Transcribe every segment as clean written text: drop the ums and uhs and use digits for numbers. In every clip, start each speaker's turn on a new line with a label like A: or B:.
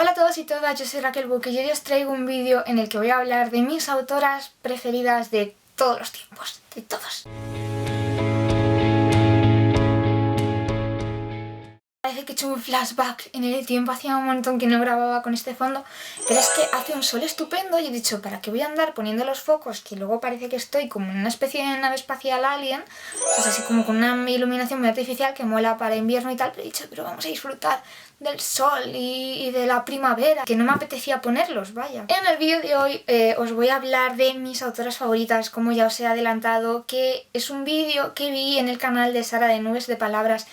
A: Hola a todos y todas, yo soy Raquel Buque y hoy os traigo un vídeo en el que voy a hablar de mis autoras preferidas de todos los tiempos, de todos. Parece que he hecho un flashback en el tiempo, hacía un montón que no grababa con este fondo, pero es que hace un sol estupendo y he dicho, ¿para qué voy a andar poniendo los focos? Que luego parece que estoy como en una especie de nave espacial alien, pues así como con una iluminación muy artificial que mola para invierno y tal, pero he dicho, pero vamos a disfrutar del sol y de la primavera, que no me apetecía ponerlos, vaya. En el vídeo de hoy os voy a hablar de mis autoras favoritas, como ya os he adelantado, que es un vídeo que vi en el canal de Sara de Nubes de Palabras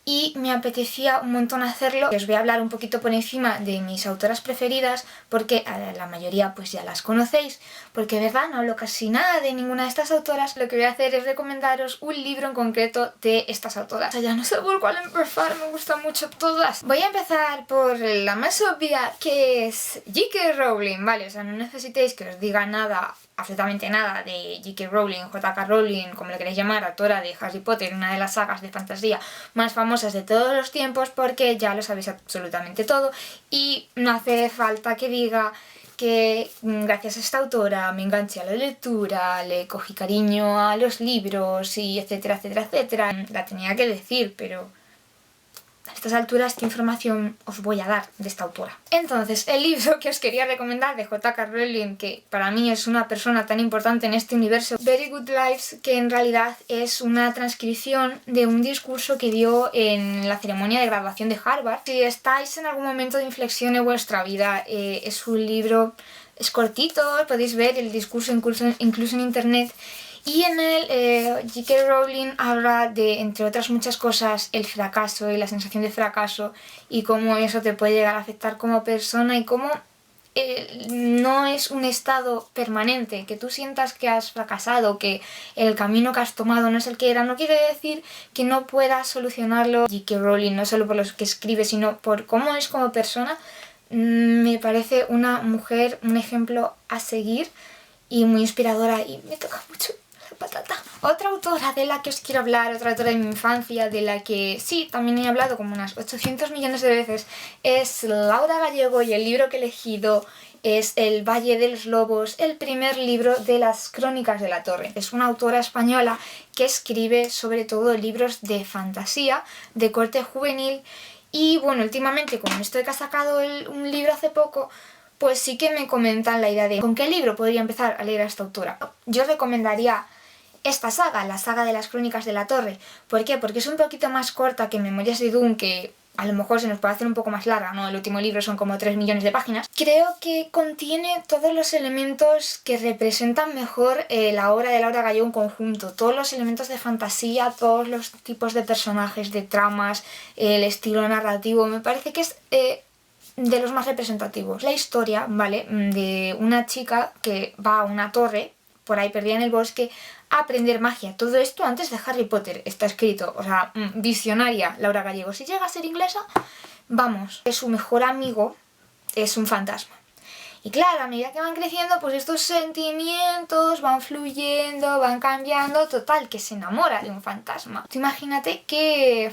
A: y me apetecía un montón hacerlo. Os voy a hablar un poquito por encima de mis autoras preferidas porque a la mayoría pues ya las conocéis, porque de verdad no hablo casi nada de ninguna de estas autoras. Lo que voy a hacer es recomendaros un libro en concreto de estas autoras. O sea, ya no sé por cuál empezar, me gustan mucho todas. Voy a empezar por la más obvia, que es J.K. Rowling, ¿vale? O sea, no necesitéis que os diga nada, absolutamente nada de J.K. Rowling, J.K. Rowling, como le queréis llamar, autora de Harry Potter, una de las sagas de fantasía más famosas de todos los tiempos, porque ya lo sabéis absolutamente todo y no hace falta que diga que gracias a esta autora me enganché a la lectura, le cogí cariño a los libros y etcétera, etcétera, etcétera. La tenía que decir, pero a estas alturas, ¿qué información os voy a dar de esta autora? Entonces, el libro que os quería recomendar de J.K. Rowling, que para mí es una persona tan importante en este universo, Very Good Lives, que en realidad es una transcripción de un discurso que dio en la ceremonia de graduación de Harvard. Si estáis en algún momento de inflexión en vuestra vida, es un libro, es cortito, podéis ver el discurso incluso en internet. Y en él J.K. Rowling habla de, entre otras muchas cosas, el fracaso y la sensación de fracaso y cómo eso te puede llegar a afectar como persona y cómo no es un estado permanente, que tú sientas que has fracasado, que el camino que has tomado no es el que era, no quiere decir que no puedas solucionarlo. J.K. Rowling, no solo por lo que escribe, sino por cómo es como persona, me parece una mujer, un ejemplo a seguir y muy inspiradora y me toca mucho patata. Otra autora de la que os quiero hablar, otra autora de mi infancia, de la que sí, también he hablado como unas 800 millones de veces, es Laura Gallego, y el libro que he elegido es El Valle de los Lobos, el primer libro de las Crónicas de la Torre. Es una autora española que escribe sobre todo libros de fantasía, de corte juvenil, y bueno, últimamente, como esto de que ha sacado un libro hace poco, pues sí que me comentan la idea de ¿con qué libro podría empezar a leer a esta autora? Yo recomendaría esta saga, la saga de las Crónicas de la Torre. ¿Por qué? Porque es un poquito más corta que Memorias de Dune, que a lo mejor se nos puede hacer un poco más larga, ¿no? El último libro son como 3 millones de páginas. Creo que contiene todos los elementos que representan mejor la obra de Laura Gallego en conjunto. Todos los elementos de fantasía, todos los tipos de personajes, de tramas, el estilo narrativo. Me parece que es de los más representativos. La historia, ¿vale? De una chica que va a una torre por ahí perdida en el bosque a aprender magia. Todo esto antes de Harry Potter está escrito. O sea, visionaria Laura Gallego. Si llega a ser inglesa, vamos, que su mejor amigo es un fantasma. Y claro, a medida que van creciendo, pues estos sentimientos van fluyendo, van cambiando, total, que se enamora de un fantasma. Tú imagínate qué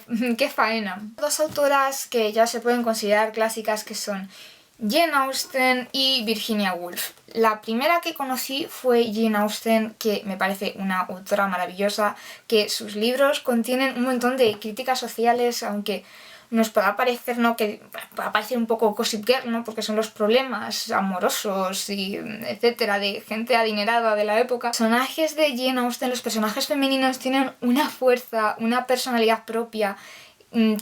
A: faena. Dos autoras que ya se pueden considerar clásicas, que son Jane Austen y Virginia Woolf. La primera que conocí fue Jane Austen, que me parece una autora maravillosa, que sus libros contienen un montón de críticas sociales, aunque nos pueda parecer, ¿no?, que pueda parecer un poco Gossip Girl, ¿no?, porque son los problemas amorosos y etcétera de gente adinerada de la época. Los personajes de Jane Austen, los personajes femeninos, tienen una fuerza, una personalidad propia,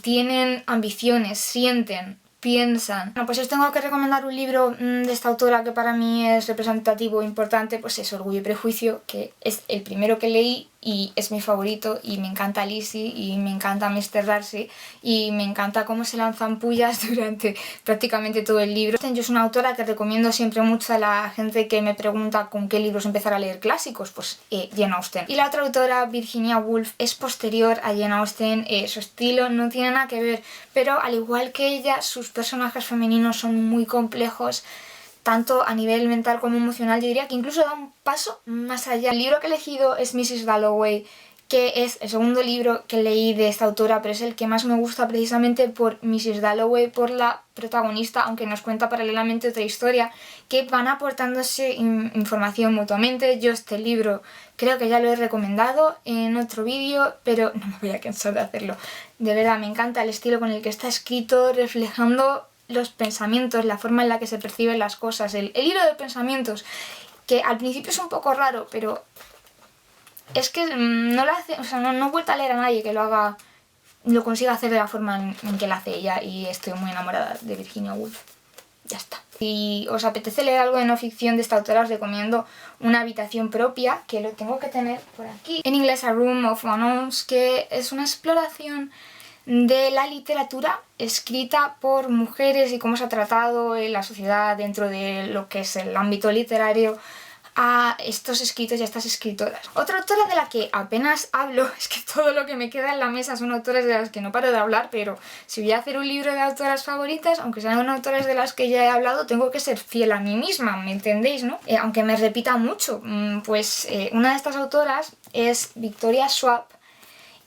A: tienen ambiciones, sienten, piensan. Bueno, pues os tengo que recomendar un libro de esta autora que para mí es representativo, importante, pues es Orgullo y Prejuicio, que es el primero que leí y es mi favorito, y me encanta Lizzie y me encanta Mr. Darcy y me encanta cómo se lanzan pullas durante prácticamente todo el libro. Yo es una autora que recomiendo siempre mucho a la gente que me pregunta con qué libros empezar a leer clásicos, pues Jane Austen. Y la otra autora, Virginia Woolf, es posterior a Jane Austen, su estilo no tiene nada que ver, pero al igual que ella, sus personajes femeninos son muy complejos, tanto a nivel mental como emocional. Yo diría que incluso da un paso más allá. El libro que he elegido es Mrs. Dalloway, que es el segundo libro que leí de esta autora, pero es el que más me gusta precisamente por Mrs. Dalloway, por la protagonista, aunque nos cuenta paralelamente otra historia, que van aportándose información mutuamente. Yo este libro creo que ya lo he recomendado en otro vídeo, pero no me voy a cansar de hacerlo. De verdad, me encanta el estilo con el que está escrito, reflejando los pensamientos, la forma en la que se perciben las cosas, el hilo de pensamientos, que al principio es un poco raro, pero es que no lo hace, o sea, no he vuelto a leer a nadie que lo consiga hacer de la forma en que lo hace ella, y estoy muy enamorada de Virginia Woolf. Ya está. Si os apetece leer algo de no ficción de esta autora, os recomiendo Una habitación propia, que lo tengo que tener por aquí. En inglés, A Room of Unknowns, que es una exploración de la literatura escrita por mujeres y cómo se ha tratado en la sociedad dentro de lo que es el ámbito literario a estos escritos y a estas escritoras. Otra autora de la que apenas hablo, es que todo lo que me queda en la mesa son autoras de las que no paro de hablar, pero si voy a hacer un libro de autoras favoritas, aunque sean autoras de las que ya he hablado, tengo que ser fiel a mí misma, ¿me entendéis, no? Aunque me repita mucho, pues una de estas autoras es Victoria Schwab,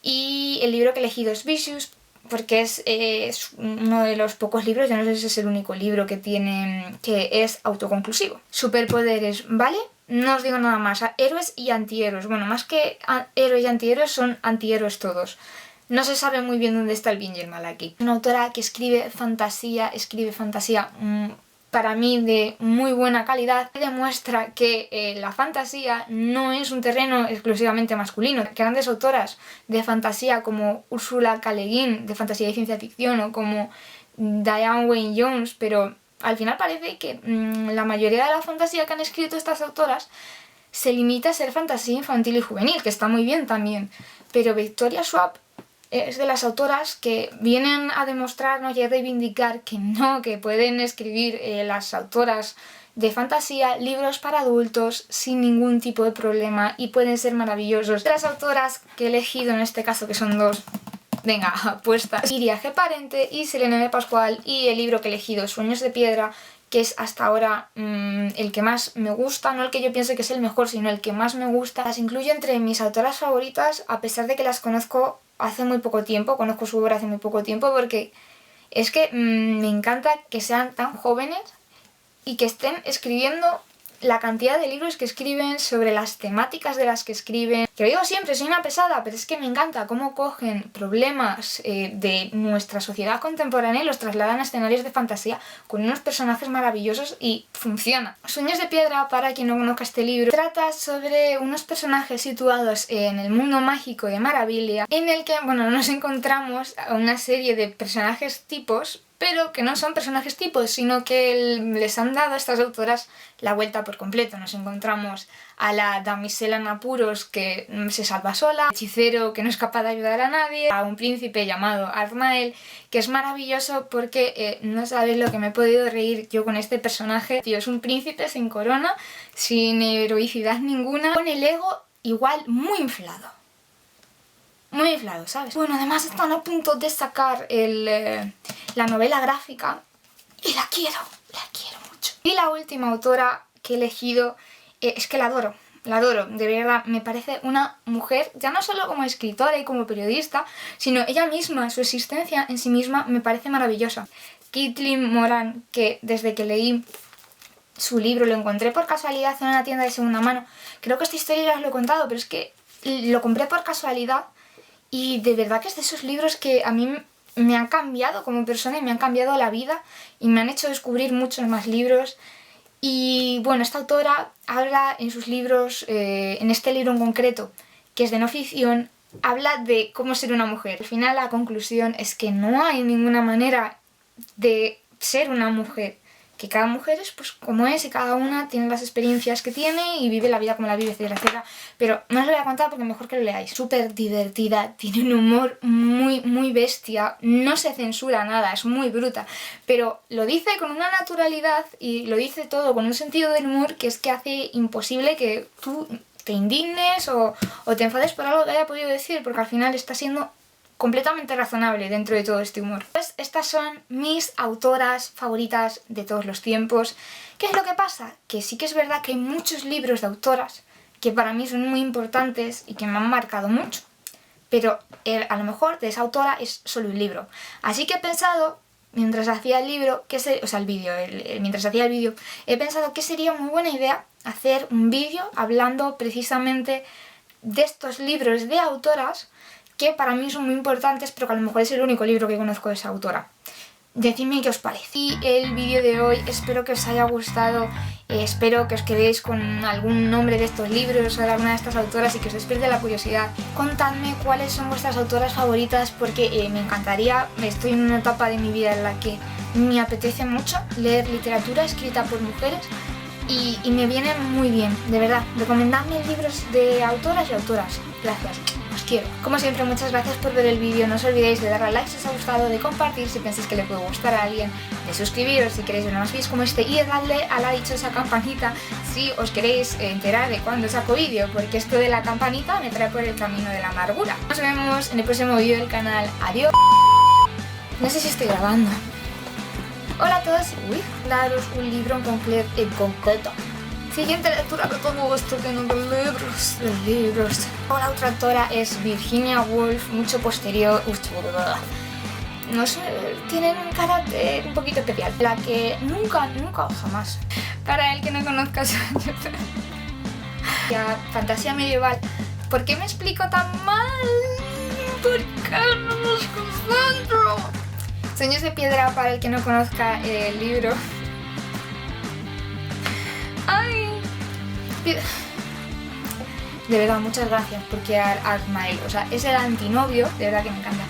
A: y el libro que he elegido es Vicious, porque es uno de los pocos libros, yo no sé si es el único libro que tiene, que es autoconclusivo. Superpoderes, ¿vale? No os digo nada más. Héroes y antihéroes. Bueno, más que héroes y antihéroes, son antihéroes todos. No se sabe muy bien dónde está el bien y el mal aquí. Una autora que escribe fantasía para mí de muy buena calidad, demuestra que la fantasía no es un terreno exclusivamente masculino. Grandes autoras de fantasía como Ursula K. Le Guin, de fantasía y ciencia ficción, o como Diane Wynne Jones, pero al final parece que la mayoría de la fantasía que han escrito estas autoras se limita a ser fantasía infantil y juvenil, que está muy bien también, pero Victoria Schwab es de las autoras que vienen a demostrarnos y a reivindicar que no, que pueden escribir las autoras de fantasía libros para adultos sin ningún tipo de problema y pueden ser maravillosos. Las autoras que he elegido en este caso, que son dos, venga, apuestas, Iria G. Parente y Selene de Pascual, y el libro que he elegido, Sueños de Piedra, que es hasta ahora el que más me gusta, no el que yo piense que es el mejor, sino el que más me gusta. Las incluyo entre mis autoras favoritas, a pesar de que las conozco hace muy poco tiempo, conozco su obra hace muy poco tiempo, porque es que me encanta que sean tan jóvenes y que estén escribiendo la cantidad de libros que escriben, sobre las temáticas de las que escriben. Que lo digo siempre, soy una pesada, pero es que me encanta cómo cogen problemas de nuestra sociedad contemporánea y los trasladan a escenarios de fantasía con unos personajes maravillosos y funciona. Sueños de Piedra, para quien no conozca este libro, trata sobre unos personajes situados en el mundo mágico de Maravilla, en el que, bueno, nos encontramos a una serie de personajes tipos, pero que no son personajes tipos, sino que les han dado a estas autoras la vuelta por completo. Nos encontramos a la damisela en apuros que se salva sola, un hechicero que no es capaz de ayudar a nadie, a un príncipe llamado Armael, que es maravilloso porque no sabéis lo que me he podido reír yo con este personaje. Tío, es un príncipe sin corona, sin heroicidad ninguna, con el ego igual muy inflado. Muy inflado, ¿sabes? Bueno, además están a punto de sacar la novela gráfica y la quiero mucho. Y la última autora que he elegido, es que la adoro, de verdad, me parece una mujer, ya no solo como escritora y como periodista, sino ella misma, su existencia en sí misma me parece maravillosa. Caitlin Moran, que desde que leí su libro, lo encontré por casualidad en una tienda de segunda mano. Creo que esta historia ya os lo he contado, pero es que lo compré por casualidad. Y de verdad que es de esos libros que a mí me han cambiado como persona y me han cambiado la vida y me han hecho descubrir muchos más libros. Y bueno, esta autora habla en sus libros, en este libro en concreto, que es de no ficción, habla de cómo ser una mujer. Al final la conclusión es que no hay ninguna manera de ser una mujer. Que cada mujer es pues como es y cada una tiene las experiencias que tiene y vive la vida como la vive, etcétera, etcétera. Pero no os lo voy a contar porque mejor que lo leáis. Súper divertida, tiene un humor muy bestia, no se censura nada, es muy bruta, pero lo dice con una naturalidad y lo dice todo con un sentido del humor que es que hace imposible que tú te indignes o te enfades por algo que haya podido decir, porque al final está siendo completamente razonable dentro de todo este humor. Pues estas son mis autoras favoritas de todos los tiempos. ¿Qué es lo que pasa? Que sí que es verdad que hay muchos libros de autoras que para mí son muy importantes y que me han marcado mucho. pero a lo mejor de esa autora es solo un libro. Así que he pensado, mientras hacía el libro, mientras hacía el vídeo, he pensado que sería muy buena idea hacer un vídeo hablando precisamente de estos libros de autoras que para mí son muy importantes, pero que a lo mejor es el único libro que conozco de esa autora. Decidme qué os parece. Y el vídeo de hoy espero que os haya gustado, espero que os quedéis con algún nombre de estos libros o de alguna de estas autoras y que os despierte la curiosidad. Contadme cuáles son vuestras autoras favoritas porque me encantaría, estoy en una etapa de mi vida en la que me apetece mucho leer literatura escrita por mujeres y me viene muy bien, de verdad. Recomendadme libros de autoras y autoras. Gracias. Os quiero. Como siempre, muchas gracias por ver el vídeo. No os olvidéis de darle a like si os ha gustado, de compartir si pensáis que le puede gustar a alguien, de suscribiros si queréis ver más vídeos como este y de darle a la dichosa campanita si os queréis enterar de cuando saco vídeo, porque esto de la campanita me trae por el camino de la amargura. Nos vemos en el próximo vídeo del canal. Adiós. No sé si estoy grabando. Hola a todos. Daros un libro en concreto. Siguiente lectura que tengo esto lleno de libros. La otra autora es Virginia Woolf, mucho posterior. No sé, tienen un carácter un poquito especial. La que nunca jamás. Para el que no conozca su fantasía medieval. ¿Por qué me explico tan mal? ¿Por qué no los concentro? Sueños de piedra, para el que no conozca el libro. ¡Ay! De verdad, muchas gracias por crear Ark Mail. O sea, es el antinovio, de verdad que me encanta.